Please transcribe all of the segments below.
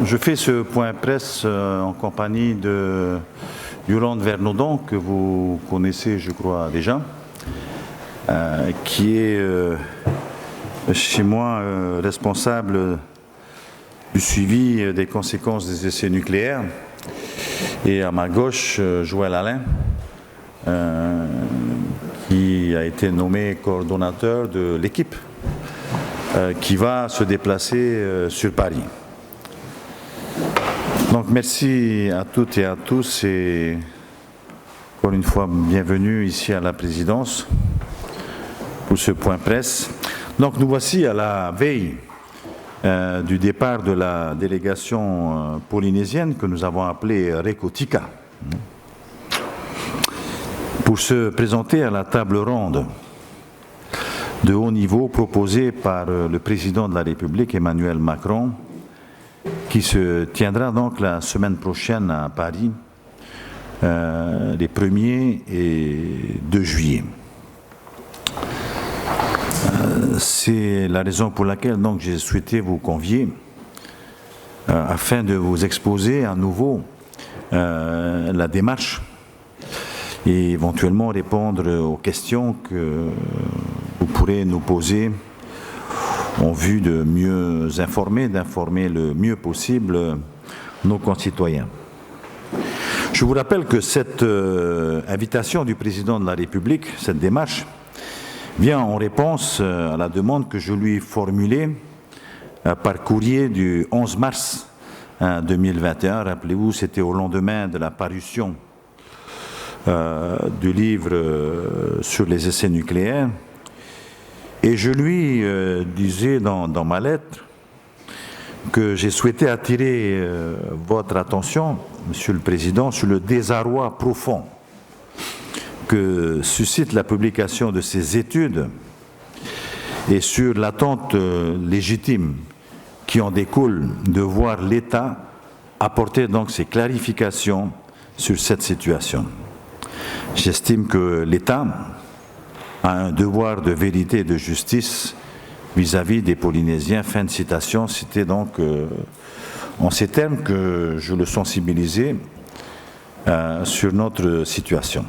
Je fais ce point presse en compagnie de Yolande Vernaudon, que vous connaissez, je crois, déjà, qui est chez moi responsable du suivi des conséquences des essais nucléaires. Et à ma gauche, Joël Alain, qui a été nommé coordonnateur de l'équipe qui va se déplacer sur Paris. Donc merci à toutes et à tous et encore une fois bienvenue ici à la présidence pour ce point presse. Donc nous voici à la veille du départ de la délégation polynésienne que nous avons appelée Rekotika pour se présenter à la table ronde de haut niveau proposée par le président de la République Emmanuel Macron, qui se tiendra donc la semaine prochaine à Paris, les 1er et 2 juillet. C'est la raison pour laquelle donc j'ai souhaité vous convier afin de vous exposer à nouveau la démarche et éventuellement répondre aux questions que vous pourrez nous poser en vue de mieux informer, d'informer le mieux possible nos concitoyens. Je vous rappelle que cette invitation du président de la République, cette démarche, vient en réponse à la demande que je lui formulais par courrier du 11 mars 2021. Rappelez-vous, c'était au lendemain de la parution du livre sur les essais nucléaires. Et je lui disais dans ma lettre que j'ai souhaité attirer votre attention, Monsieur le Président, sur le désarroi profond que suscite la publication de ces études et sur l'attente légitime qui en découle de voir l'État apporter donc ses clarifications sur cette situation. J'estime que l'État a un devoir de vérité et de justice vis-à-vis des Polynésiens. Fin de citation. C'était donc en ces termes que je le sensibilisais sur notre situation.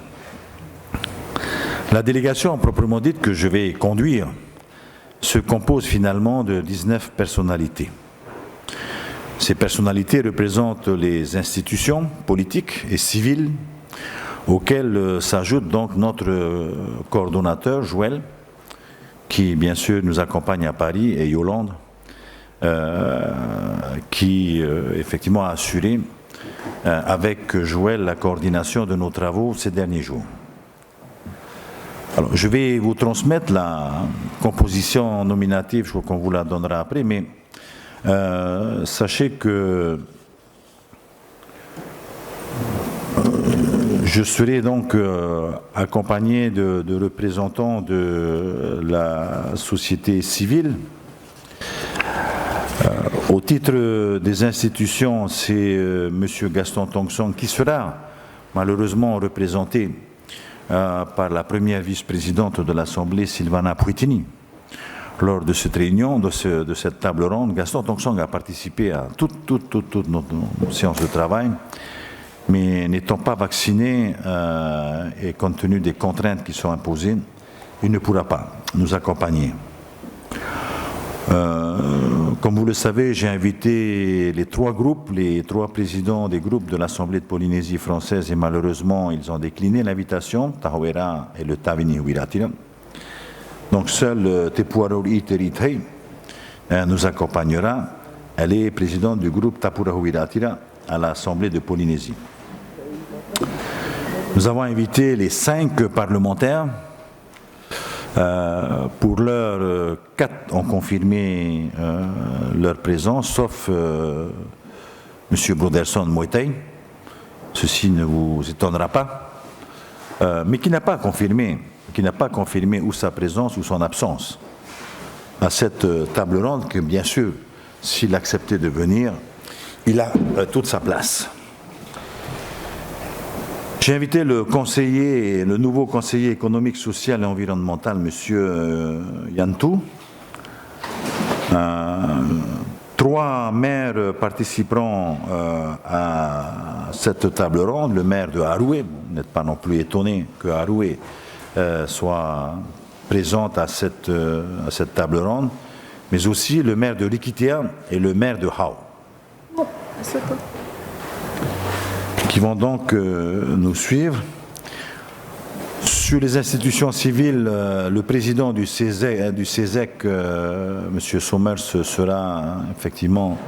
La délégation proprement dite que je vais conduire se compose finalement de 19 personnalités. Ces personnalités représentent les institutions politiques et civiles auxquelles s'ajoute donc notre coordonnateur, Joël, qui bien sûr nous accompagne à Paris, et Yolande, qui effectivement a assuré avec Joël la coordination de nos travaux ces derniers jours. Alors, je vais vous transmettre la composition nominative, je crois qu'on vous la donnera après, mais sachez que je serai donc accompagné de représentants de la société civile. Au titre des institutions, c'est M. Gaston Tongson qui sera malheureusement représenté par la première vice-présidente de l'Assemblée, Sylvana Pruitini. Lors de cette réunion, de cette table ronde, Gaston Tongson a participé à toutes nos séances de travail, mais n'étant pas vacciné et compte tenu des contraintes qui sont imposées, il ne pourra pas nous accompagner. Comme vous le savez, j'ai invité les 3 groupes, les 3 présidents des groupes de l'Assemblée de Polynésie française et malheureusement, ils ont décliné l'invitation, Tahawera et le Tavini Huiratira. Donc seul Tepuaro Iteritei nous accompagnera. Elle est présidente du groupe Tapura Huiratira à l'Assemblée de Polynésie. Nous avons invité les 5 parlementaires. Pour l'heure, 4 ont confirmé leur présence, sauf M. Broderson Moetei. Ceci ne vous étonnera pas, mais qui n'a pas confirmé ou sa présence ou son absence à cette table ronde, que bien sûr, s'il acceptait de venir, il a toute sa place. J'ai invité le nouveau conseiller économique, social et environnemental, M. Yantou, 3 maires participeront à cette table ronde. Le maire de Haroué, vous n'êtes pas non plus étonné que Haroué soit présente à cette table ronde, mais aussi le maire de Likitea et le maire de Hao, qui vont donc nous suivre. Sur les institutions civiles, le président du CESEC, M. Sommers, sera effectivement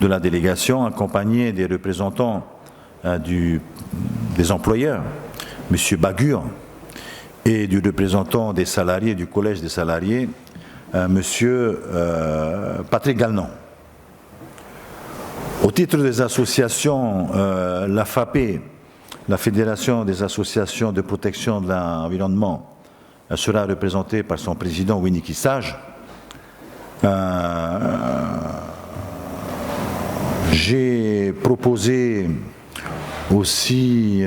de la délégation, accompagné des représentants des employeurs, M. Bagur, et du représentant des salariés, du collège des salariés, M. Patrick Galnon. Au titre des associations, la FAPE, la Fédération des associations de protection de l'environnement, sera représentée par son président Winnie Kissage. J'ai proposé aussi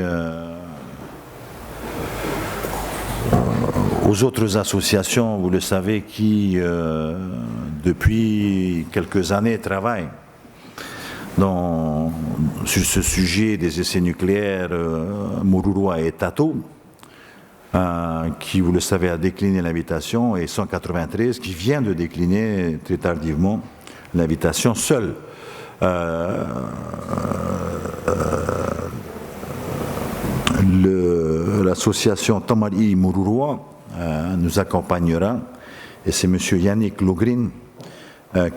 aux autres associations, vous le savez, qui depuis quelques années travaillent sur ce sujet des essais nucléaires, Mururoa et Tato, qui, vous le savez, a décliné l'invitation, et 193 qui vient de décliner très tardivement l'invitation seule. L'association Tamari Mururoa nous accompagnera, et c'est M. Yannick Logrin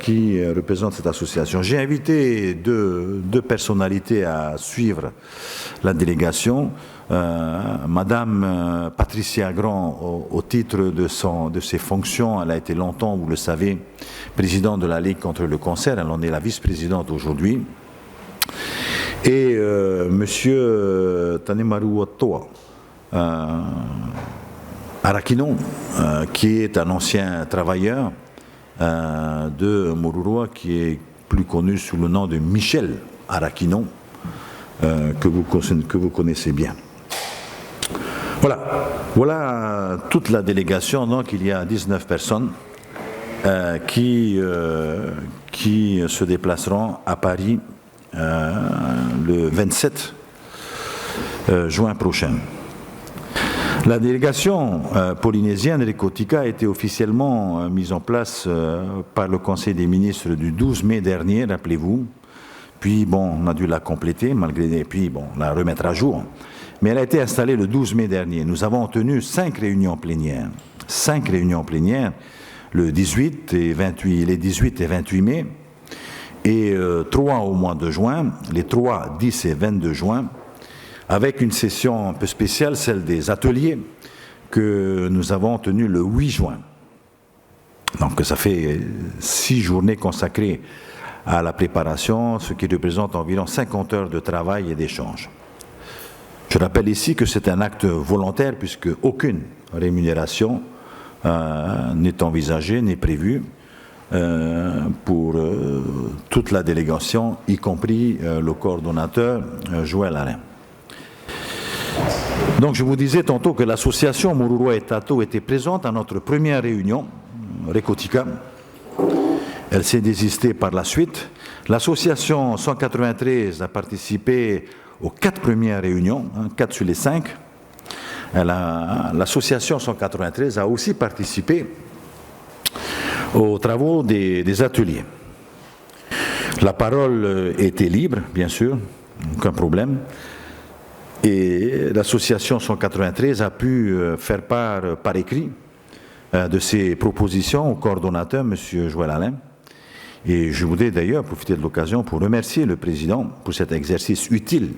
qui représente cette association. J'ai invité deux personnalités à suivre la délégation. Madame Patricia Grand, au titre de ses fonctions, elle a été longtemps, vous le savez, présidente de la Ligue contre le cancer, elle en est la vice-présidente aujourd'hui. Et Monsieur Tanemaru Otoa, Arakinon, qui est un ancien travailleur de Mururoa, qui est plus connu sous le nom de Michel Arakinon, que vous connaissez bien. Voilà toute la délégation. Donc il y a 19 personnes qui se déplaceront à Paris le 27 juin prochain. La délégation polynésienne Recotica a été officiellement mise en place par le Conseil des ministres du 12 mai dernier, rappelez-vous. Puis, bon, on a dû la compléter, la remettre à jour. Mais elle a été installée le 12 mai dernier. Nous avons tenu 5 réunions plénières. 5 réunions plénières, les 18 et 28 mai, et 3 au mois de juin, les 3, 10 et 22 juin, avec une session un peu spéciale, celle des ateliers, que nous avons tenue le 8 juin. Donc ça fait 6 journées consacrées à la préparation, ce qui représente environ 50 heures de travail et d'échange. Je rappelle ici que c'est un acte volontaire, puisque aucune rémunération n'est envisagée, n'est prévue pour toute la délégation, y compris le coordonnateur Joël Alain. Donc je vous disais tantôt que l'association Mururoa et Tato était présente à notre première réunion, Recotica. Elle s'est désistée par la suite. L'association 193 a participé aux 4 premières réunions, 4 sur les 5. L'association 193 a aussi participé aux travaux des ateliers. La parole était libre, bien sûr, aucun problème. Et l'association 193 a pu faire part par écrit de ses propositions au coordonnateur, M. Joël Alain. Et je voudrais d'ailleurs profiter de l'occasion pour remercier le président pour cet exercice utile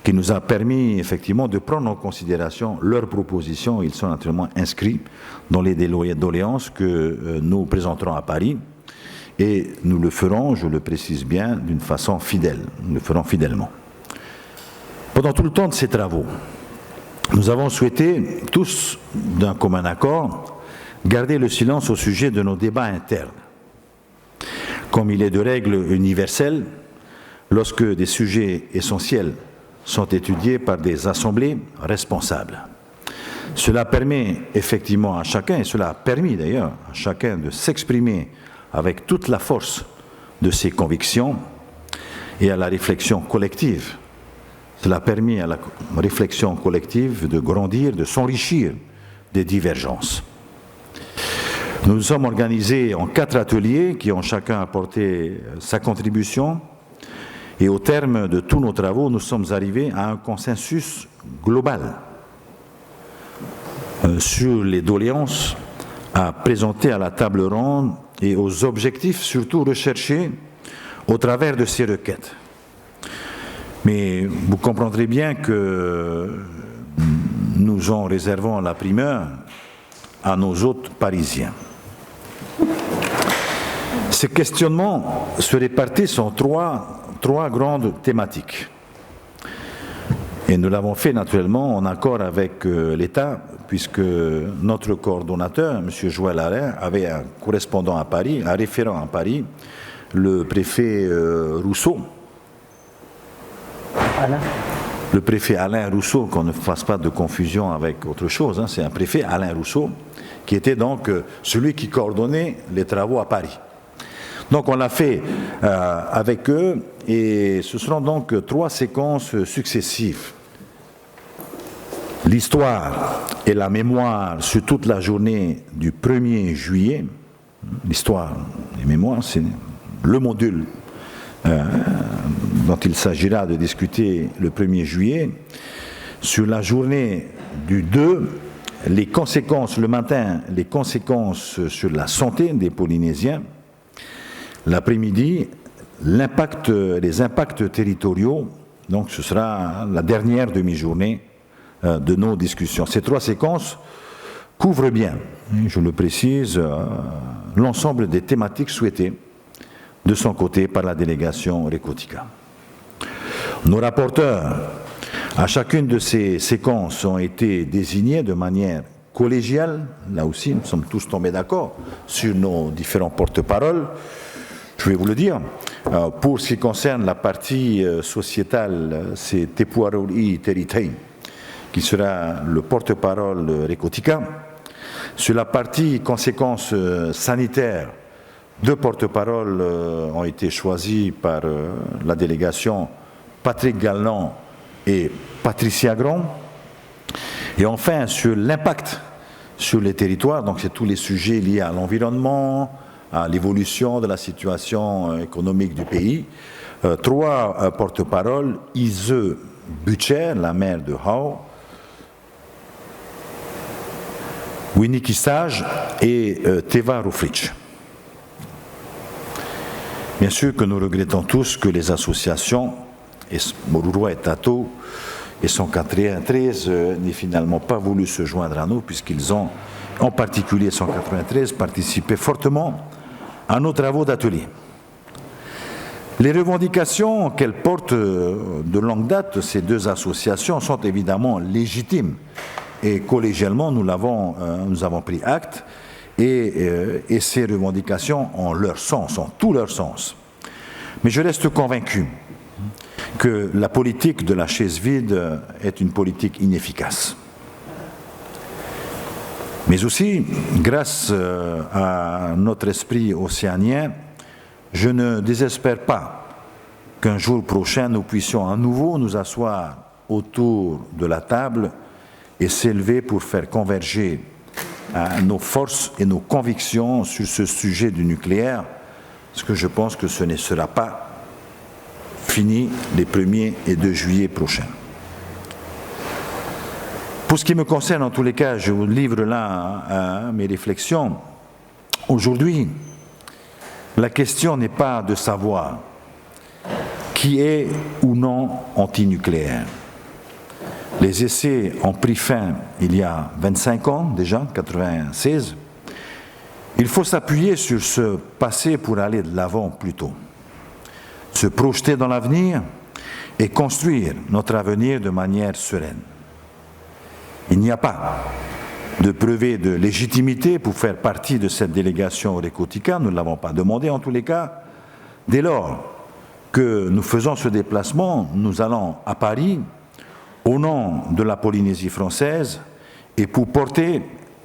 qui nous a permis effectivement de prendre en considération leurs propositions. Ils sont naturellement inscrits dans les doléances que nous présenterons à Paris. Et nous le ferons, je le précise bien, d'une façon fidèle. Nous le ferons fidèlement. Pendant tout le temps de ces travaux, nous avons souhaité, tous d'un commun accord, garder le silence au sujet de nos débats internes. Comme il est de règle universelle, lorsque des sujets essentiels sont étudiés par des assemblées responsables. Cela permet effectivement à chacun, et cela a permis d'ailleurs à chacun de s'exprimer avec toute la force de ses convictions et à la réflexion collective. Cela a permis à la réflexion collective de grandir, de s'enrichir des divergences. Nous nous sommes organisés en 4 ateliers qui ont chacun apporté sa contribution et au terme de tous nos travaux, nous sommes arrivés à un consensus global sur les doléances à présenter à la table ronde et aux objectifs surtout recherchés au travers de ces requêtes. Mais vous comprendrez bien que nous en réservons la primeur à nos hôtes parisiens. Ces questionnements se répartissent en trois grandes thématiques. Et nous l'avons fait naturellement en accord avec l'État, puisque notre coordonnateur, M. Joël Alain, avait un correspondant à Paris, un référent à Paris, le préfet Rousseau. Alain. Le préfet Alain Rousseau, qu'on ne fasse pas de confusion avec autre chose, hein, c'est un préfet Alain Rousseau, qui était donc celui qui coordonnait les travaux à Paris. Donc on l'a fait avec eux, et ce seront donc 3 séquences successives. L'histoire et la mémoire sur toute la journée du 1er juillet. L'histoire et mémoire, c'est le module dont il s'agira de discuter le 1er juillet. Sur la journée du 2, les conséquences, le matin, les conséquences sur la santé des Polynésiens. L'après-midi, les impacts territoriaux. Donc ce sera la dernière demi-journée de nos discussions. Ces 3 séquences couvrent bien, je le précise, l'ensemble des thématiques souhaitées de son côté par la délégation Récotica. Nos rapporteurs à chacune de ces séquences ont été désignés de manière collégiale. Là aussi, nous sommes tous tombés d'accord sur nos différents porte-paroles. Je vais vous le dire. Pour ce qui concerne la partie sociétale, c'est Tepuaroli Teritei qui sera le porte-parole Récotica. Sur la partie conséquences sanitaires, 2 porte-paroles ont été choisis par la délégation, Patrick Galland et Patricia Grand. Et enfin, sur l'impact sur les territoires, donc c'est tous les sujets liés à l'environnement, à l'évolution de la situation économique du pays. 3 porte-paroles, Ise Butcher, la maire de Hao, Winnie Kistage et Teva Rufrich. Bien sûr que nous regrettons tous que les associations, Moruro et Tato et 193, n'aient finalement pas voulu se joindre à nous, puisqu'ils ont, en particulier 193, participé fortement à nos travaux d'atelier. Les revendications qu'elles portent de longue date, ces 2 associations, sont évidemment légitimes. Et collégialement, nous avons pris acte, et ces revendications ont leur sens, ont tout leur sens. Mais je reste convaincu que la politique de la chaise vide est une politique inefficace. Mais aussi, grâce à notre esprit océanien, je ne désespère pas qu'un jour prochain, nous puissions à nouveau nous asseoir autour de la table et s'élever pour faire converger nos forces et nos convictions sur ce sujet du nucléaire, parce que je pense que ce ne sera pas fini les 1er et 2 juillet prochains. Pour ce qui me concerne, en tous les cas, je vous livre là mes réflexions. Aujourd'hui, la question n'est pas de savoir qui est ou non antinucléaire. Les essais ont pris fin il y a 25 ans déjà, 96. Il faut s'appuyer sur ce passé pour aller de l'avant plutôt. Se projeter dans l'avenir et construire notre avenir de manière sereine. Il n'y a pas de brevet de légitimité pour faire partie de cette délégation Récotica, nous ne l'avons pas demandé en tous les cas. Dès lors que nous faisons ce déplacement, nous allons à Paris au nom de la Polynésie française et pour porter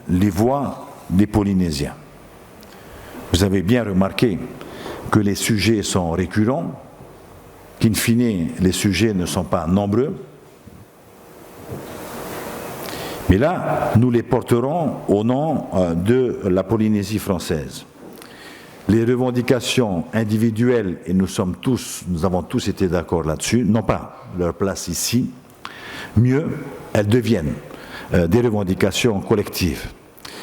les voix des Polynésiens. Vous avez bien remarqué que les sujets sont récurrents, qu'in fine, les sujets ne sont pas nombreux. Mais là, nous les porterons au nom de la Polynésie française. Les revendications individuelles, et nous avons tous été d'accord là-dessus, n'ont pas leur place ici. Mieux, elles deviennent des revendications collectives.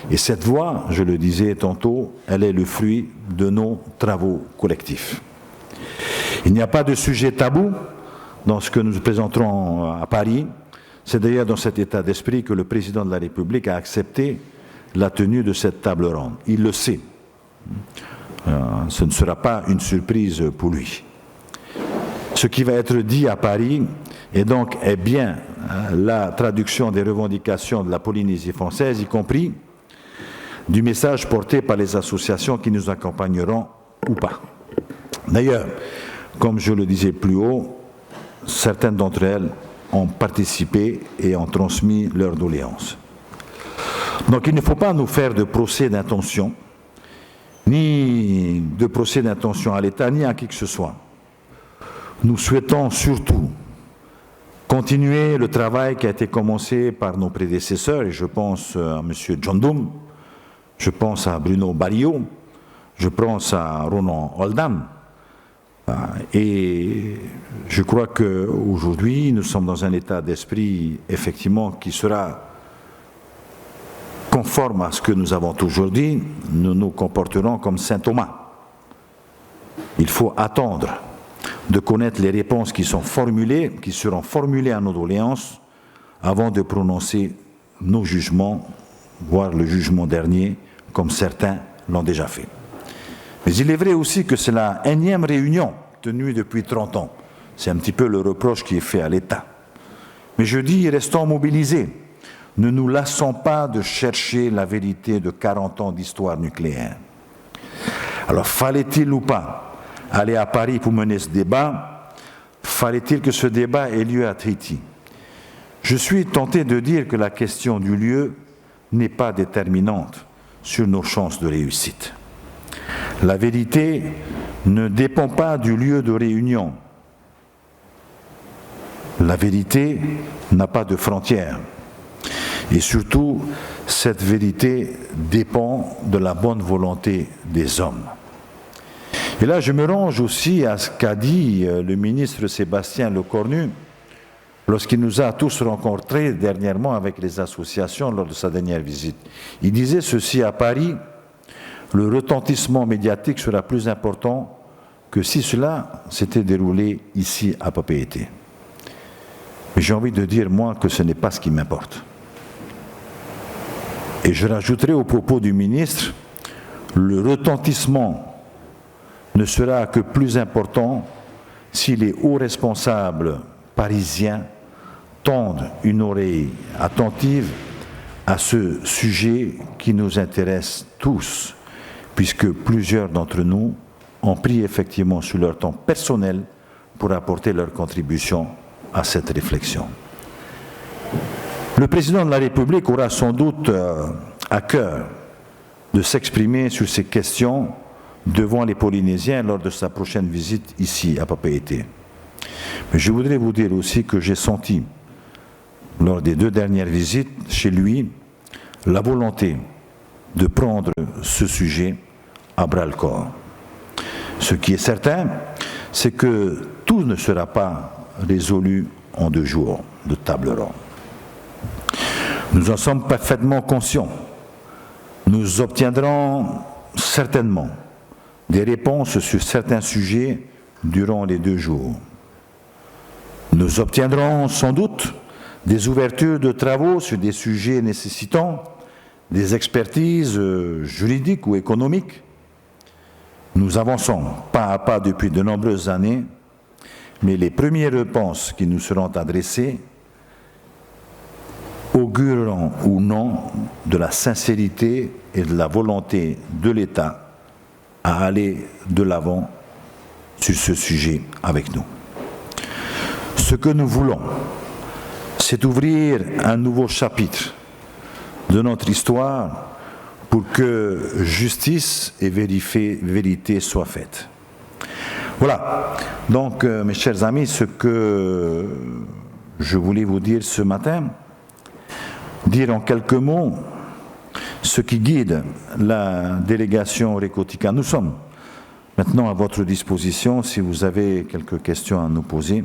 Et cette voie, je le disais tantôt, elle est le fruit de nos travaux collectifs. Il n'y a pas de sujet tabou dans ce que nous présenterons à Paris. C'est d'ailleurs dans cet état d'esprit que le président de la République a accepté la tenue de cette table ronde. Il le sait. Ce ne sera pas une surprise pour lui. Ce qui va être dit à Paris est bien la traduction des revendications de la Polynésie française, y compris du message porté par les associations qui nous accompagneront ou pas. D'ailleurs, comme je le disais plus haut, certaines d'entre elles ont participé et ont transmis leurs doléances. Donc il ne faut pas nous faire de procès d'intention, ni de procès d'intention à l'État, ni à qui que ce soit. Nous souhaitons surtout continuer le travail qui a été commencé par nos prédécesseurs, et je pense à M. John Doom, je pense à Bruno Barrio, je pense à Ronan Oldham, et je crois qu'aujourd'hui, nous sommes dans un état d'esprit, effectivement, qui sera conforme à ce que nous avons aujourd'hui. Nous nous comporterons comme saint Thomas. Il faut attendre de connaître les réponses qui seront formulées à nos doléances, avant de prononcer nos jugements, voire le jugement dernier, comme certains l'ont déjà fait. Mais il est vrai aussi que c'est la énième réunion tenue depuis 30 ans. C'est un petit peu le reproche qui est fait à l'État. Mais je dis, restons mobilisés. Ne nous lassons pas de chercher la vérité de 40 ans d'histoire nucléaire. Alors, fallait-il ou pas aller à Paris pour mener ce débat? Fallait-il que ce débat ait lieu à Tahiti? Je suis tenté de dire que la question du lieu n'est pas déterminante sur nos chances de réussite. La vérité ne dépend pas du lieu de réunion. La vérité n'a pas de frontières. Et surtout, cette vérité dépend de la bonne volonté des hommes. Et là, je me range aussi à ce qu'a dit le ministre Sébastien Lecornu lorsqu'il nous a tous rencontrés dernièrement avec les associations lors de sa dernière visite. Il disait ceci à Paris: le retentissement médiatique sera plus important que si cela s'était déroulé ici à Papeete. Mais j'ai envie de dire, moi, que ce n'est pas ce qui m'importe. Et je rajouterai au propos du ministre, le retentissement ne sera que plus important si les hauts responsables parisiens tendent une oreille attentive à ce sujet qui nous intéresse tous, puisque plusieurs d'entre nous ont pris effectivement sur leur temps personnel pour apporter leur contribution à cette réflexion. Le président de la République aura sans doute à cœur de s'exprimer sur ces questions devant les Polynésiens lors de sa prochaine visite ici à Papeete. Mais je voudrais vous dire aussi que j'ai senti, lors des 2 dernières visites chez lui, la volonté de prendre ce sujet à bras-le-corps. Ce qui est certain, c'est que tout ne sera pas résolu en 2 jours de table ronde. Nous en sommes parfaitement conscients. Nous obtiendrons certainement des réponses sur certains sujets durant les 2 jours. Nous obtiendrons sans doute des ouvertures de travaux sur des sujets nécessitant des expertises juridiques ou économiques. Nous avançons pas à pas depuis de nombreuses années, mais les premières réponses qui nous seront adressées augureront ou non de la sincérité et de la volonté de l'État à aller de l'avant sur ce sujet avec nous. Ce que nous voulons, c'est ouvrir un nouveau chapitre de notre histoire pour que justice et vérité soient faites. Voilà, donc mes chers amis, ce que je voulais vous dire ce matin, dire en quelques mots ce qui guide la délégation Récotica. Nous sommes maintenant à votre disposition si vous avez quelques questions à nous poser.